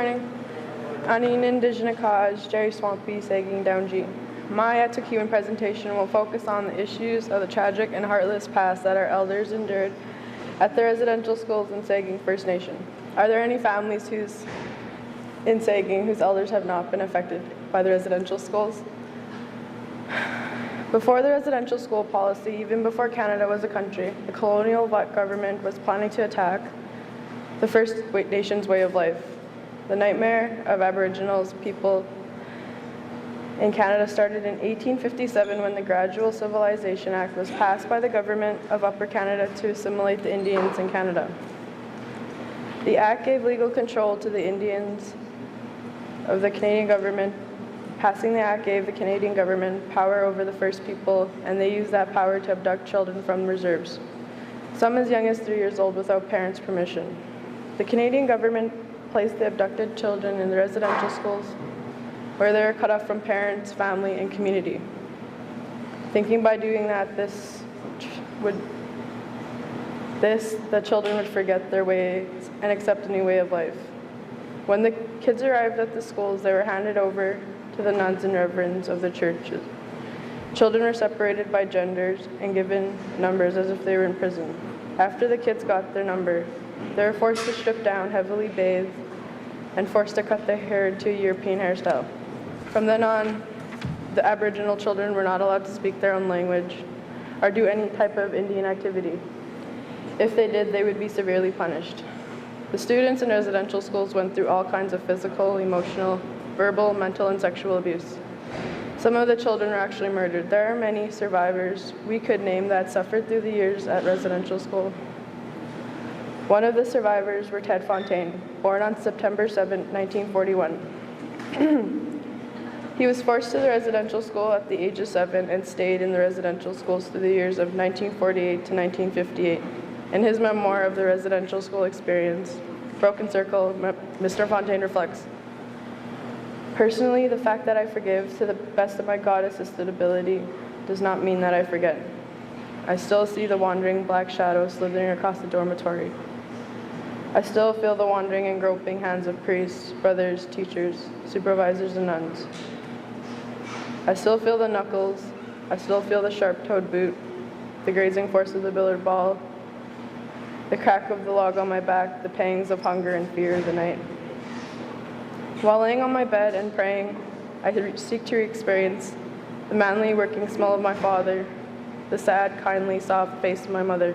Anin Indigenous Cause, Gherie Swampy, Sagkeeng Downji. My Atsokewin presentation will focus on the issues of the tragic and heartless past that our elders endured at the residential schools in Sagkeeng First Nation. Are there any families in Sagkeeng whose elders have not been affected by the residential schools? Before the residential school policy, even before Canada was a country, the colonial government was planning to attack the First Nations way of life. The nightmare of Aboriginals people in Canada started in 1857 when the Gradual Civilization Act was passed by the government of Upper Canada to assimilate the Indians in Canada. The Act gave legal control to the Indians of the Canadian government. Passing the Act gave the Canadian government power over the First People, and they used that power to abduct children from reserves, some as young as 3 years old without parents' permission. The Canadian government placed the abducted children in the residential schools where they were cut off from parents, family, and community, thinking by doing that the children would forget their ways and accept a new way of life. When the kids arrived at the schools, they were handed over to the nuns and reverends of the churches. Children were separated by genders and given numbers as if they were in prison. After the kids got their number, they were forced to strip down, heavily bathed, and forced to cut their hair into a European hairstyle. From then on, the Aboriginal children were not allowed to speak their own language or do any type of Indian activity. If they did, they would be severely punished. The students in residential schools went through all kinds of physical, emotional, verbal, mental, and sexual abuse. Some of the children were actually murdered. There are many survivors we could name that suffered through the years at residential school. One of the survivors were Ted Fontaine, born on September 7, 1941. He was forced to the residential school at the age of 7 and stayed in the residential schools through the years of 1948 to 1958. In his memoir of the residential school experience, Broken Circle, Mr. Fontaine reflects, "Personally, the fact that I forgive to the best of my God-assisted ability does not mean that I forget. I still see the wandering black shadow slithering across the dormitory. I still feel the wandering and groping hands of priests, brothers, teachers, supervisors, and nuns. I still feel the knuckles. I still feel the sharp-toed boot, the grazing force of the billiard ball, the crack of the log on my back, the pangs of hunger and fear of the night. While laying on my bed and praying, I seek to experience the manly working smell of my father, the sad, kindly, soft face of my mother,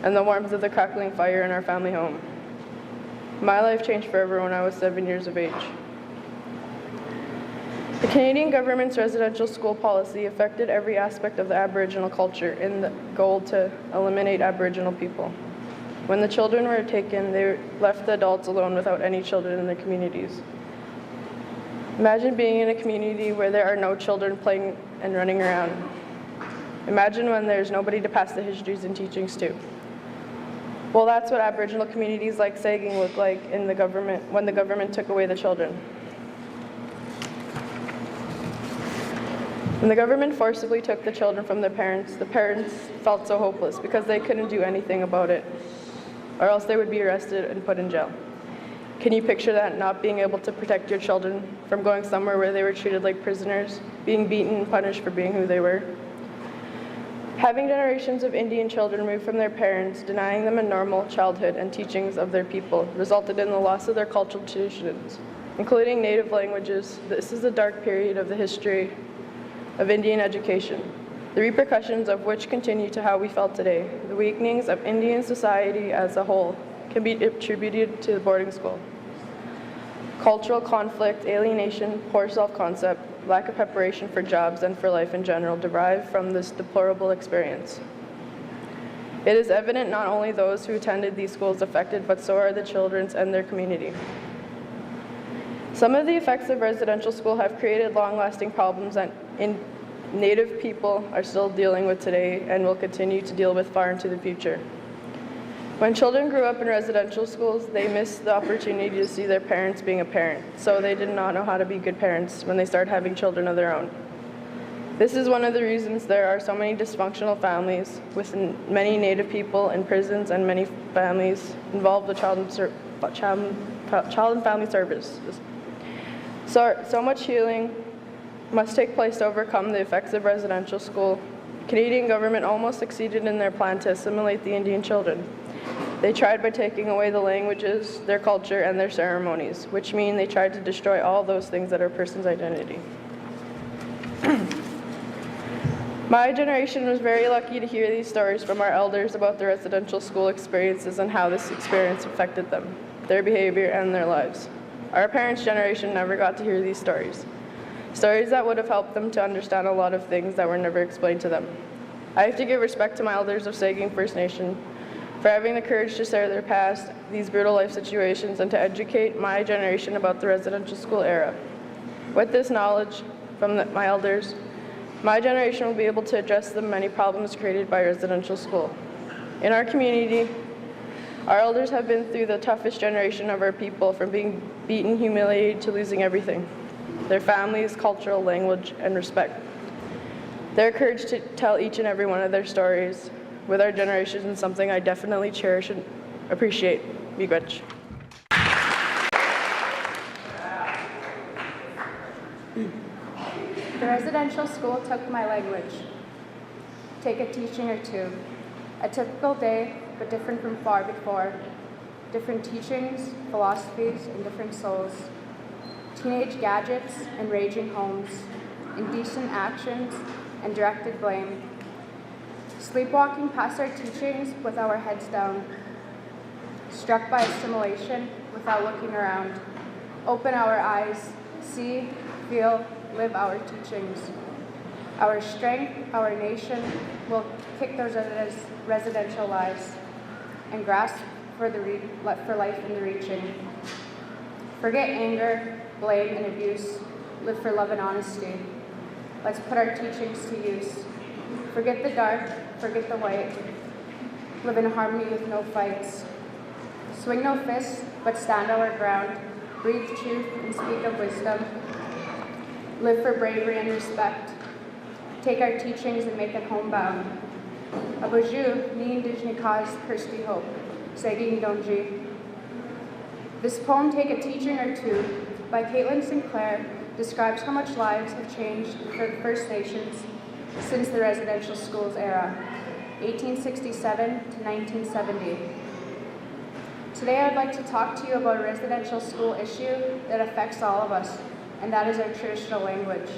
and the warmth of the crackling fire in our family home. My life changed forever when I was 7 years of age." The Canadian government's residential school policy affected every aspect of the Aboriginal culture in the goal to eliminate Aboriginal people. When the children were taken, they left the adults alone without any children in their communities. Imagine being in a community where there are no children playing and running around. Imagine when there's nobody to pass the histories and teachings to. Well, that's what Aboriginal communities like Sagkeeng looked like when the government took away the children. When the government forcibly took the children from the parents felt so hopeless because they couldn't do anything about it, or else they would be arrested and put in jail. Can you picture that, not being able to protect your children from going somewhere where they were treated like prisoners, being beaten and punished for being who they were? Having generations of Indian children removed from their parents, denying them a normal childhood and teachings of their people, resulted in the loss of their cultural traditions, including native languages. This is a dark period of the history of Indian education, the repercussions of which continue to how we felt today. The weakenings of Indian society as a whole can be attributed to the boarding school. Cultural conflict, alienation, poor self-concept, lack of preparation for jobs and for life in general derive from this deplorable experience. It is evident not only those who attended these schools affected, but so are the children and their community. Some of the effects of residential school have created long-lasting problems that Native people are still dealing with today and will continue to deal with far into the future. When children grew up in residential schools, they missed the opportunity to see their parents being a parent, so they did not know how to be good parents when they started having children of their own. This is one of the reasons there are so many dysfunctional families, with many Native people in prisons and many families involved with child Child and Family Services. So much healing must take place to overcome the effects of residential school. Canadian government almost succeeded in their plan to assimilate the Indian children. They tried by taking away the languages, their culture, and their ceremonies, which mean they tried to destroy all those things that are a person's identity. My generation was very lucky to hear these stories from our elders about the residential school experiences and how this experience affected them, their behavior, and their lives. Our parents' generation never got to hear these stories. Stories that would have helped them to understand a lot of things that were never explained to them. I have to give respect to my elders of Sagkeeng First Nation for having the courage to share their past, these brutal life situations, and to educate my generation about the residential school era. With this knowledge from my elders, my generation will be able to address the many problems created by residential school. In our community, our elders have been through the toughest generation of our people, from being beaten, humiliated, to losing everything: their families, cultural, language, and respect. Their courage to tell each and every one of their stories with our generation is something I definitely cherish and appreciate. Miigwech. The residential school took my language. Take a teaching or two. A typical day, but different from far before. Different teachings, philosophies, and different souls. Teenage gadgets and raging homes. Indecent actions and directed blame. Sleepwalking past our teachings with our heads down. Struck by assimilation without looking around. Open our eyes, see, feel, live our teachings. Our strength, our nation, will kick those residential lives and grasp for life in the reaching. Forget anger, blame, and abuse. Live for love and honesty. Let's put our teachings to use. Forget the dark, forget the white. Live in harmony with no fights. Swing no fists, but stand our ground. Breathe truth and speak of wisdom. Live for bravery and respect. Take our teachings and make it homebound. Aboju, ni indigenous cause, Kirsty hope. Sagkeeng Donji. This poem, Take a Teaching or Two, by Caitlin Sinclair, describes how much lives have changed for the First Nations since the residential schools era, 1867 to 1970. Today I'd like to talk to you about a residential school issue that affects all of us, and that is our traditional language.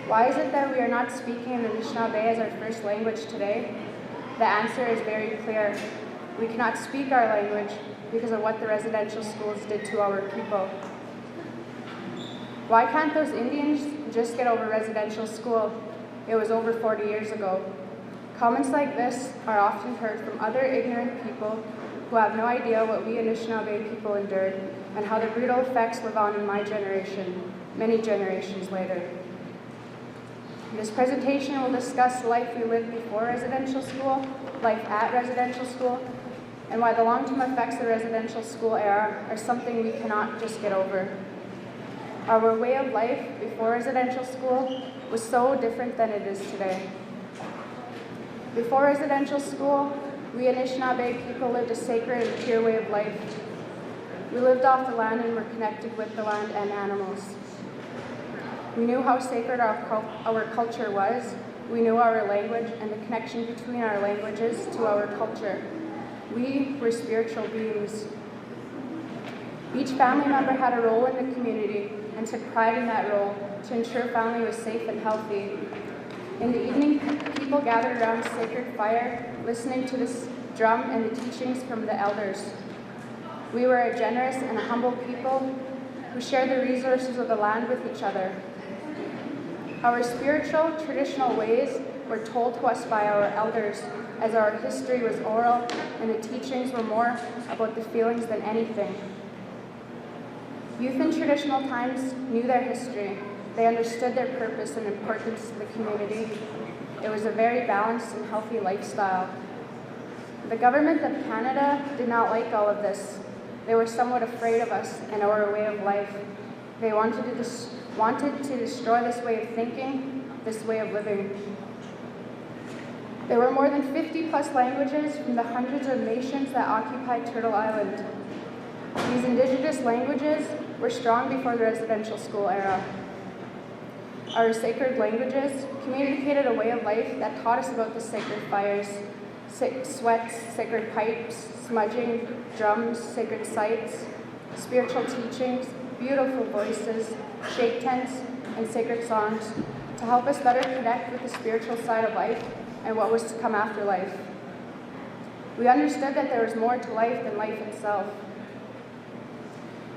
Why is it that we are not speaking in the Anishinaabe as our first language today? The answer is very clear. We cannot speak our language because of what the residential schools did to our people. Why can't those Indians just get over residential school? It was over 40 years ago. Comments like this are often heard from other ignorant people who have no idea what we Anishinaabe people endured and how the brutal effects live on in my generation, many generations later. This presentation will discuss the life we lived before residential school, life at residential school, and why the long-term effects of the residential school era are something we cannot just get over. Our way of life before residential school was so different than it is today. Before residential school, we Anishinaabe people lived a sacred and pure way of life. We lived off the land and were connected with the land and animals. We knew how sacred our culture was. We knew our language and the connection between our languages to our culture. We were spiritual beings. Each family member had a role in the community and took pride in that role to ensure family was safe and healthy. In the evening, people gathered around a sacred fire, listening to this drum and the teachings from the elders. We were a generous and a humble people who shared the resources of the land with each other. Our spiritual, traditional ways were told to us by our elders, as our history was oral and the teachings were more about the feelings than anything. Youth in traditional times knew their history. They understood their purpose and importance to the community. It was a very balanced and healthy lifestyle. The government of Canada did not like all of this. They were somewhat afraid of us and our way of life. They wanted to destroy this way of thinking, this way of living. There were more than 50 plus languages from the hundreds of nations that occupied Turtle Island. These Indigenous languages were strong before the residential school era. Our sacred languages communicated a way of life that taught us about the sacred fires, sweats, sacred pipes, smudging, drums, sacred sites, spiritual teachings, beautiful voices, shake tents, and sacred songs to help us better connect with the spiritual side of life and what was to come after life. We understood that there was more to life than life itself.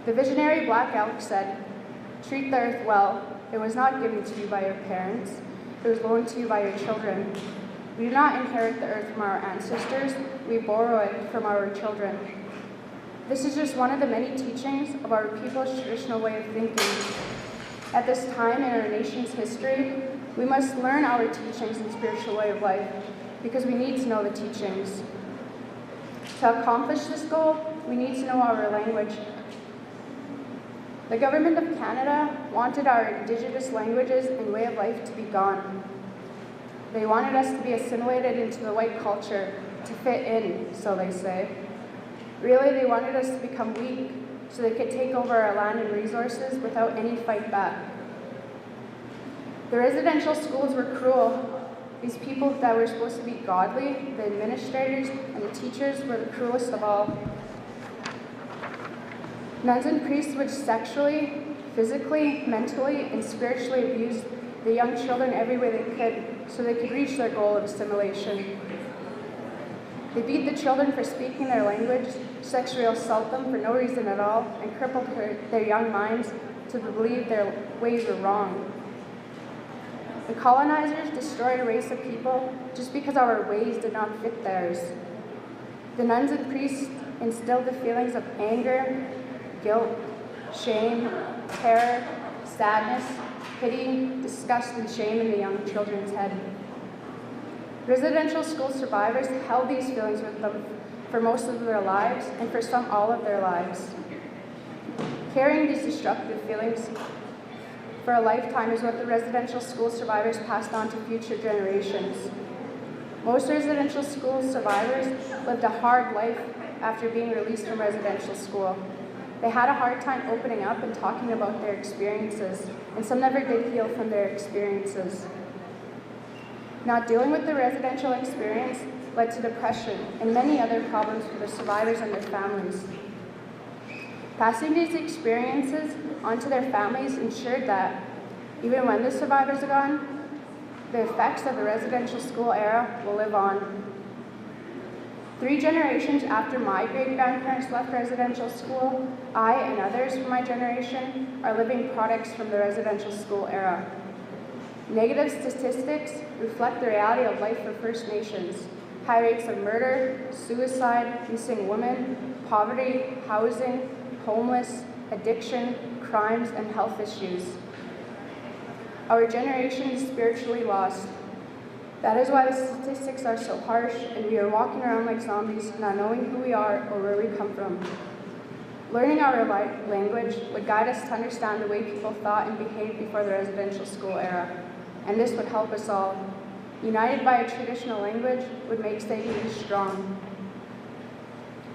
The visionary Black Elk said, "Treat the earth well. It was not given to you by your parents. It was loaned to you by your children. We do not inherit the earth from our ancestors. We borrow it from our children." This is just one of the many teachings of our people's traditional way of thinking. At this time in our nation's history, we must learn our teachings and spiritual way of life because we need to know the teachings. To accomplish this goal, we need to know our language. The Government of Canada wanted our Indigenous languages and way of life to be gone. They wanted us to be assimilated into the white culture, to fit in, so they say. Really, they wanted us to become weak so they could take over our land and resources without any fight back. The residential schools were cruel. These people that were supposed to be godly, the administrators and the teachers, were the cruelest of all. Nuns and priests would sexually, physically, mentally, and spiritually abuse the young children every way they could so they could reach their goal of assimilation. They beat the children for speaking their language, sexually assault them for no reason at all, and crippled their young minds to believe their ways were wrong. The colonizers destroyed a race of people just because our ways did not fit theirs. The nuns and priests instilled the feelings of anger, guilt, shame, terror, sadness, pity, disgust, and shame in the young children's head. Residential school survivors held these feelings with them for most of their lives, and for some all of their lives. Carrying these destructive feelings for a lifetime is what the residential school survivors passed on to future generations. Most residential school survivors lived a hard life after being released from residential school. They had a hard time opening up and talking about their experiences, and some never did heal from their experiences. Not dealing with the residential experience led to depression and many other problems for the survivors and their families. Passing these experiences onto their families ensured that, even when the survivors are gone, the effects of the residential school era will live on. 3 generations after my great-grandparents left residential school, I and others from my generation are living products from the residential school era. Negative statistics reflect the reality of life for First Nations. High rates of murder, suicide, missing women, poverty, housing, homeless, addiction, crimes, and health issues. Our generation is spiritually lost. That is why the statistics are so harsh, and we are walking around like zombies, not knowing who we are or where we come from. Learning our language would guide us to understand the way people thought and behaved before the residential school era, and this would help us all. United by a traditional language would make Sagkeeng strong.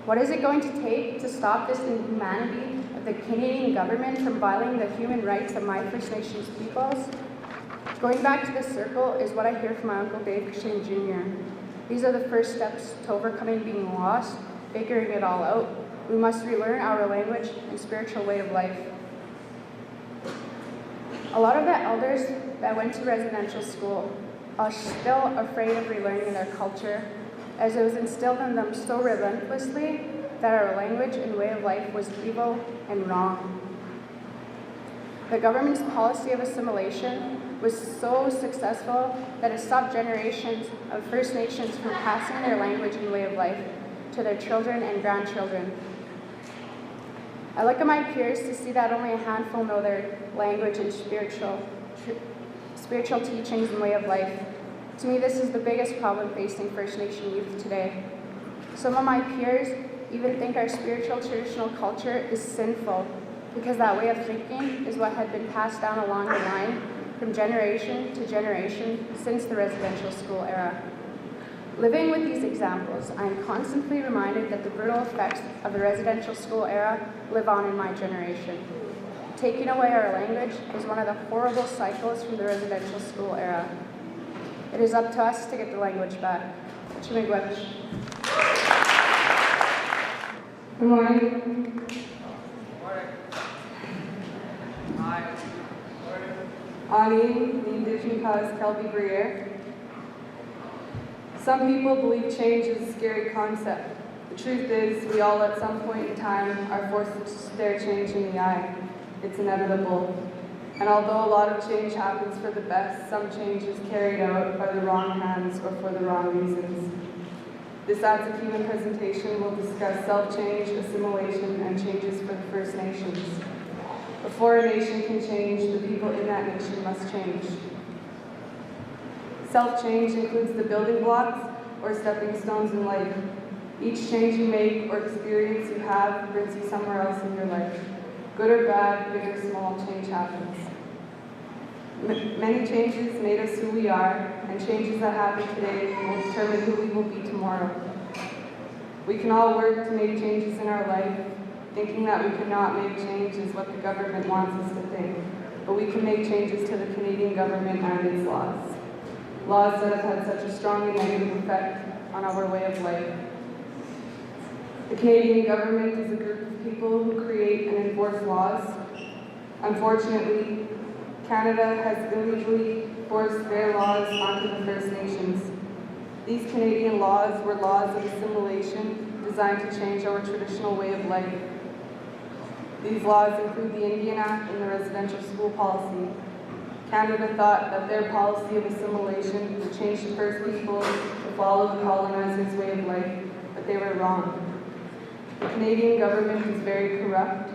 What is it going to take to stop this inhumanity of the Canadian government from violating the human rights of my First Nations peoples? Going back to the circle is what I hear from my Uncle Dave Christian Jr. These are the first steps to overcoming being lost, figuring it all out. We must relearn our language and spiritual way of life. A lot of the elders that went to residential school are still afraid of relearning their culture, as it was instilled in them so relentlessly that our language and way of life was evil and wrong. The government's policy of assimilation was so successful that it stopped generations of First Nations from passing their language and way of life to their children and grandchildren. I look at my peers to see that only a handful know their language and spiritual teachings and way of life. To me, this is the biggest problem facing First Nation youth today. Some of my peers even think our spiritual traditional culture is sinful because that way of thinking is what had been passed down along the line from generation to generation since the residential school era. Living with these examples, I am constantly reminded that the brutal effects of the residential school era live on in my generation. Taking away our language is one of the horrible cycles from the residential school era. It is up to us to get the language back. Chimigwech. Good morning. Hi. Ani, the Indigenous cause Kelby Bruyere. Some people believe change is a scary concept. The truth is, we all at some point in time are forced to stare change in the eye. It's inevitable. And although a lot of change happens for the best, some change is carried out by the wrong hands or for the wrong reasons. This Atsokewin presentation will discuss self-change, assimilation, and changes for the First Nations. Before a nation can change, the people in that nation must change. Self-change includes the building blocks or stepping stones in life. Each change you make or experience you have brings you somewhere else in your life. Good or bad, big or small, change happens. Many changes made us who we are, and changes that happen today will determine who we will be tomorrow. We can all work to make changes in our life. Thinking that we cannot make change is what the government wants us to think. But we can make changes to the Canadian government and its laws. Laws that have had such a strongly negative effect on our way of life. The Canadian government is a group of people who create and enforce laws. Unfortunately, Canada has illegally forced their laws onto the First Nations. These Canadian laws were laws of assimilation designed to change our traditional way of life. These laws include the Indian Act and the residential school policy. Canada thought that their policy of assimilation would change the first people to follow the colonizers' way of life, but they were wrong. The Canadian government is very corrupt.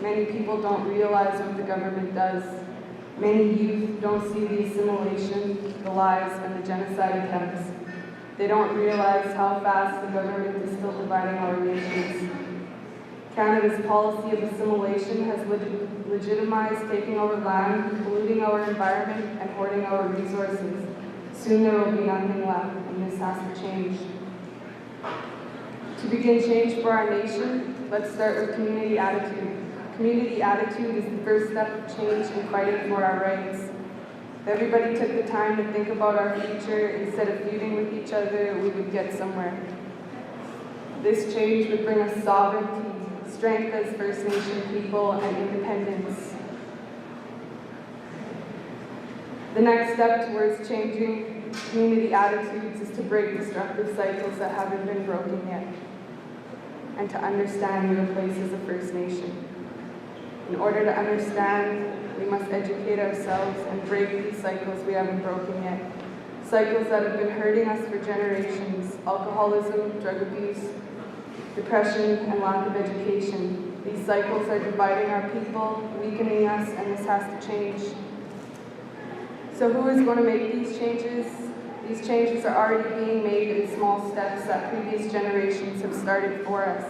Many people don't realize what the government does. Many youth don't see the assimilation, the lies, and the genocide attempts. They don't realize how fast the government is still dividing our nations. Canada's policy of assimilation has legitimized taking our land, polluting our environment, and hoarding our resources. Soon there will be nothing left, and this has to change. To begin change for our nation, let's start with community attitude. Community attitude is the first step of change in fighting for our rights. If everybody took the time to think about our future instead of feuding with each other, we would get somewhere. This change would bring us sovereignty, strength as First Nation people, and independence. The next step towards changing community attitudes is to break destructive cycles that haven't been broken yet, and to understand your place as a First Nation. In order to understand, we must educate ourselves and break these cycles we haven't broken yet. Cycles that have been hurting us for generations: alcoholism, drug abuse, depression, and lack of education. These cycles are dividing our people, weakening us, and this has to change. So who is going to make these changes? These changes are already being made in small steps that previous generations have started for us.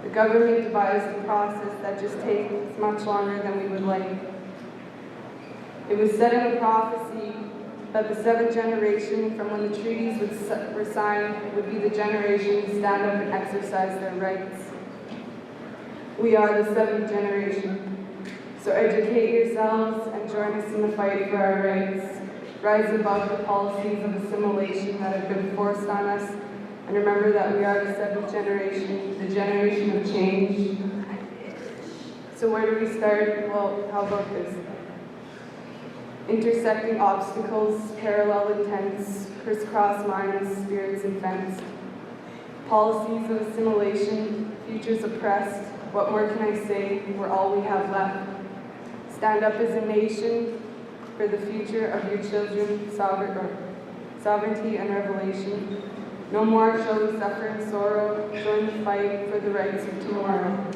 The government devised a process that just takes much longer than we would like. It was said in a prophecy that the seventh generation from when the treaties were signed would be the generation to stand up and exercise their rights. We are the seventh generation. So educate yourselves and join us in the fight for our rights. Rise above the policies of assimilation that have been forced on us, and remember that we are the seventh generation, the generation of change. So where do we start? Well, how about this? Intersecting obstacles, parallel intents, crisscross minds, spirits and fence. Policies of assimilation, futures oppressed. What more can I say? We're all we have left. Stand up as a nation for the future of your children, sovereignty and revelation. No more shall we suffer in sorrow. Join the fight for the rights of tomorrow.